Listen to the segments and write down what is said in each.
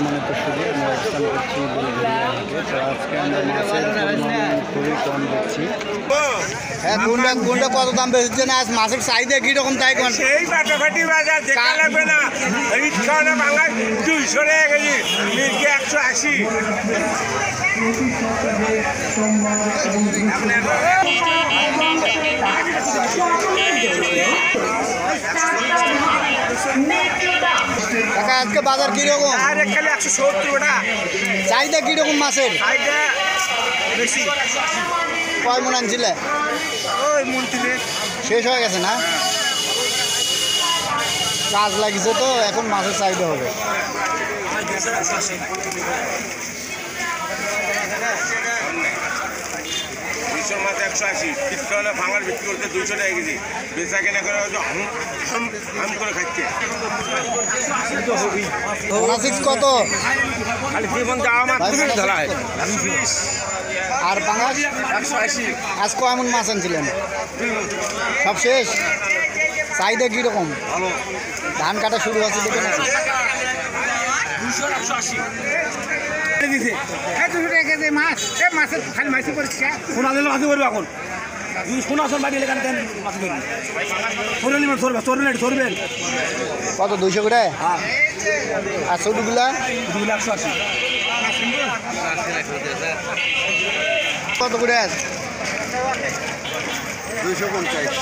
সম্মানিত সুদী, আমরা অবস্থান করছি বুলবুলিয়া হাটে। তো আজকে আমরা মাছের পরিমাণ খুবই কম দেখছি। হ্যাঁ, কোনটা কত দাম বেশি না? আজ মাছের চাহিদা কিরকম তাই কোন সেই ফাটাফাটি বাজার দেখা লাগবে না। রিক্সা বাংলায় 200 টাকা কেজি, মির্গে 180। কাকা আজকে বাজার কিরকম? আর একখানে 170 টাকা। চাহিদা কিরকম মাছের? চাহিদা বেশি। কয় মন আনছিলে? ওই মন তিনে শেষ হয়ে গেছে না? কাজ লাগিছে তো এখন মাছের চাহিদা হবে। মাছ 180, টিপটা ভাঙার বিক্রি করতে 200 টাকা কেজি, বেচা কেনা করে হাম করে খাচ্ছে। কত? খালি জীবন যাওয়া মাছ ধরা হয়। আর পাঙাশ 180। আজ কয়মন মাছ আনছিলেন? সব শেষ? চাহিদা কিরকম? ভালো। ধান কাটা শুরু হচ্ছে দেখে নাকি? 200 180 মাছ মাছের খালি মাছ পরিষ্কার সোনা দিলে মাছ করবে এখন। যদি সোনা সোন বাড়ি এলাকান দেন মাছ ধরবেন, ধরবেন ধরবেন। কত 200 করে? হ্যাঁ। আর ছোটগুলা 280। কত করে? 250।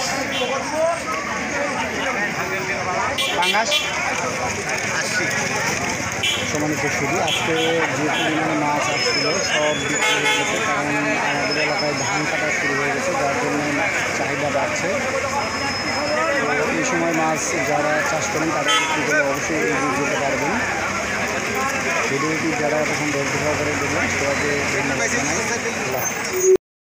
পাঙাশ 80। সম্মানিত সুদী, আজকে যে পরিমাণে মাছ আসছিল সব বিক্রি হয়ে গেছে, কারণ আমাদের এলাকায় ধান কাটা শুরু হয়ে গেছে, যার জন্য মাছের চাহিদা বাড়ছে। তো এই সময় মাছ যারা চাষ করেন তারা বিক্রি করে অবশ্যই এগিয়ে যেতে পারবেন। ভিডিওটি যারা এখন ধৈর্য সহকারে দেখবেন সবাইকে ধন্যবাদ জানাই।